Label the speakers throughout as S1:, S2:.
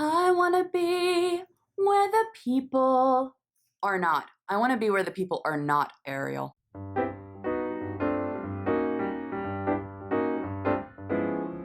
S1: I want to be where the people are not. I want to be where the people are not, Ariel.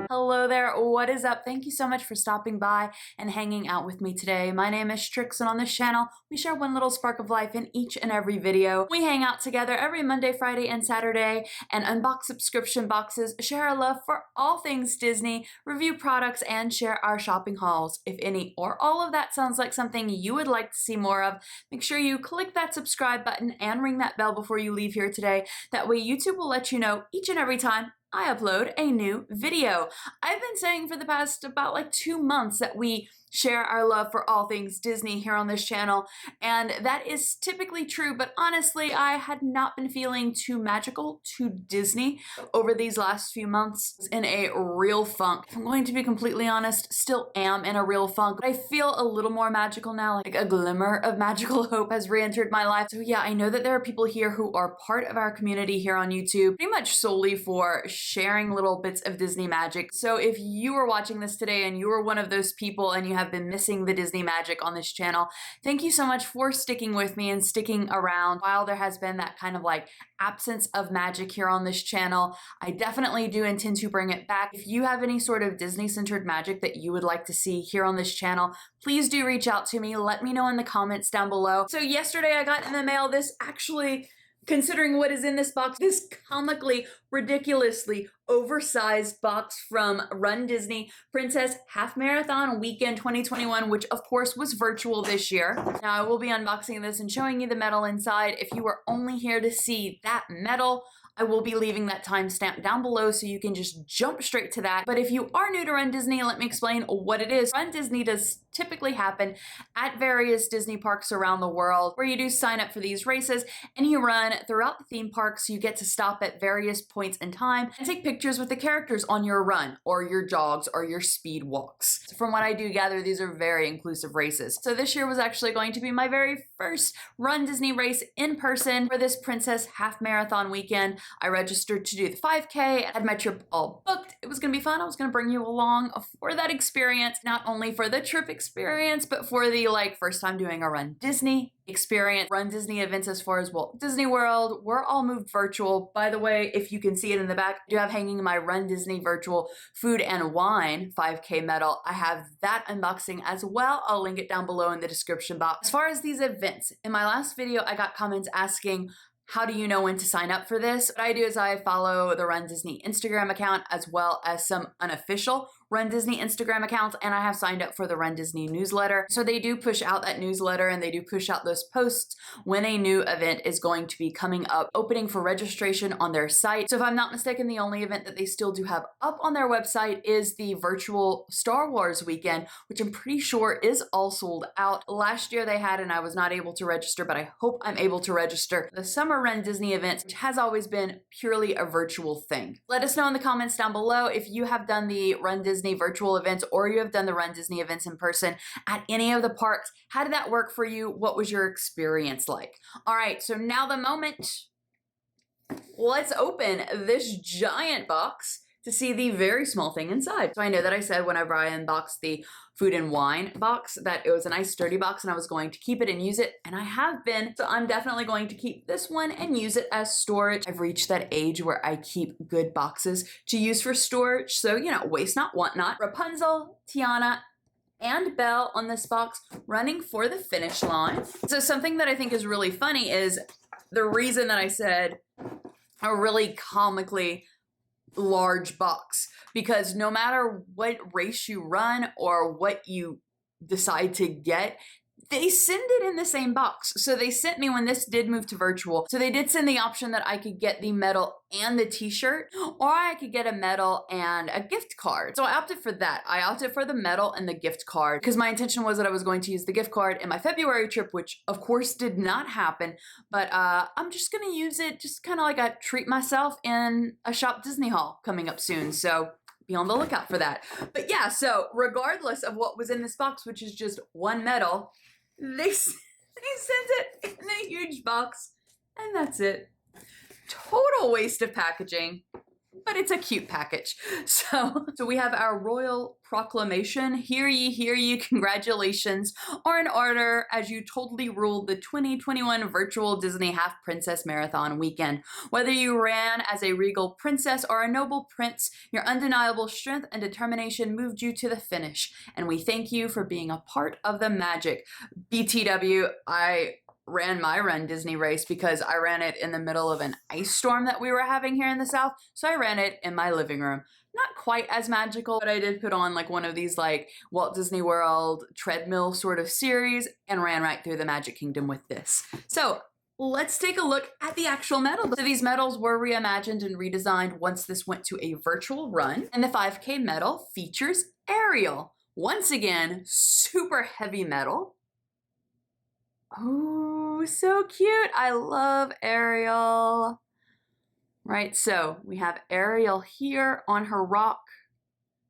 S1: Hello there, what is up? Thank you so much for stopping by and hanging out with me today. My name is Strix, and on this channel, we share one little spark of life in each and every video. We hang out together every Monday, Friday, and Saturday and unbox subscription boxes, share our love for all things Disney, review products, and share our shopping hauls. If any or all of that sounds like something you would like to see more of, make sure you click that subscribe button and ring that bell before you leave here today. That way YouTube will let you know each and every time I upload a new video. I've been saying for the past about 2 months that we share our love for all things Disney here on this channel, and that is typically true, but honestly, I had not been feeling too magical to Disney over these last few months. In a real funk. If I'm going to be completely honest, still am in a real funk, but I feel a little more magical now, like a glimmer of magical hope has re-entered my life. So yeah, I know that there are people here who are part of our community here on YouTube, pretty much solely for sharing little bits of Disney magic. So if you are watching this today and you are one of those people and you have been missing the Disney magic on this channel, thank you so much for sticking with me and sticking around while there has been that kind of absence of magic here on this channel. I definitely do intend to bring it back. If you have any sort of Disney-centered magic that you would like to see here on this channel, please do reach out to me. Let me know in the comments down below. So yesterday I got in the mail this actually, considering what is in this box, this comically, ridiculously oversized box from runDisney Princess Half Marathon Weekend 2021, which of course was virtual this year. Now I will be unboxing this and showing you the medal inside. If you are only here to see that medal, I will be leaving that timestamp down below so you can just jump straight to that. But if you are new to runDisney, let me explain what it is. runDisney does typically happen at various Disney parks around the world, where you do sign up for these races and you run throughout the theme parks. You get to stop at various points in time and take pictures with the characters on your run or your jogs or your speed walks. So from what I do gather, these are very inclusive races. So this year was actually going to be my very first runDisney race in person for this Princess Half Marathon Weekend. I registered to do the 5K, I had my trip all booked. It was gonna be fun. I was gonna bring you along for that experience, not only for the trip experience, but for the first time doing a runDisney experience. runDisney events as far as Walt Disney World were all moved virtual. By the way, if you can see it in the back, I do have hanging my runDisney virtual food and wine 5K medal. I have that unboxing as well. I'll link it down below in the description box. As far as these events, in my last video, I got comments asking, how do you know when to sign up for this? What I do is I follow the runDisney Instagram account as well as some unofficial runDisney Instagram accounts, and I have signed up for the runDisney newsletter. So they do push out that newsletter and they do push out those posts when a new event is going to be coming up, opening for registration on their site. So if I'm not mistaken, the only event that they still do have up on their website is the virtual Star Wars weekend, which I'm pretty sure is all sold out. Last year they had, and I was not able to register, but I hope I'm able to register the summer runDisney event, which has always been purely a virtual thing. Let us know in the comments down below if you have done the runDisney virtual events or you have done the runDisney events in person at any of the parks. How did that work for you? What was your experience like? All right, so now the moment. Let's open this giant box to see the very small thing inside. So I know that I said whenever I unboxed the food and wine box that it was a nice sturdy box and I was going to keep it and use it, and I have been. So I'm definitely going to keep this one and use it as storage. I've reached that age where I keep good boxes to use for storage. So, waste not, want not. Rapunzel, Tiana, and Belle on this box running for the finish line. So something that I think is really funny is the reason that I said a really comically large box, because no matter what race you run or what you decide to get, they send it in the same box. So they sent me, when this did move to virtual, so they did send the option that I could get the medal and the t-shirt, or I could get a medal and a gift card. So I opted for that. I opted for the medal and the gift card because my intention was that I was going to use the gift card in my February trip, which of course did not happen, but I'm just gonna use it just kind of like a treat myself in a Shop Disney haul coming up soon. So be on the lookout for that. But yeah, so regardless of what was in this box, which is just one medal, they sent it in a huge box, and that's it. Total waste of packaging. but it's a cute package. So we have our royal proclamation. Hear ye, congratulations are in order as you totally ruled the 2021 Virtual Disney Half Princess Marathon weekend. Whether you ran as a regal princess or a noble prince, your undeniable strength and determination moved you to the finish, and we thank you for being a part of the magic. BTW, I ran my runDisney race because I ran it in the middle of an ice storm that we were having here in the South, so I ran it in my living room. Not quite as magical, but I did put on like one of these like Walt Disney World treadmill sort of series and ran right through the Magic Kingdom with this. So let's take a look at the actual medals. So these medals were reimagined and redesigned once this went to a virtual run, and the 5K medal features Ariel. Once again, super heavy medal. Oh, so cute. I love Ariel. Right, so we have Ariel here on her rock,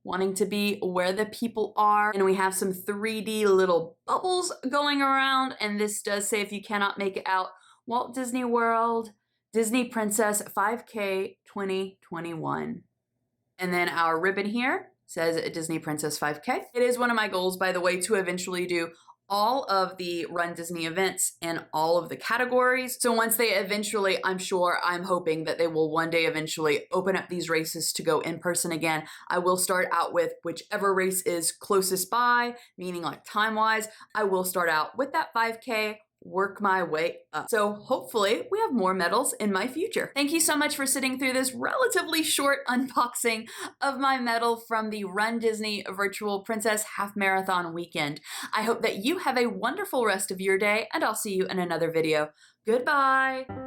S1: wanting to be where the people are. And we have some 3D little bubbles going around. And this does say, if you cannot make it out, Walt Disney World, Disney Princess 5K 2021. And then our ribbon here says Disney Princess 5K. It is one of my goals, by the way, to eventually do all of the runDisney events in all of the categories. So once they eventually, I'm hoping that they will one day eventually open up these races to go in person again. I will start out with whichever race is closest by, meaning like time-wise. I will start out with that 5K, work my way up. So hopefully we have more medals in my future. Thank you so much for sitting through this relatively short unboxing of my medal from the runDisney Virtual Princess Half Marathon weekend. I hope that you have a wonderful rest of your day, and I'll see you in another video. Goodbye.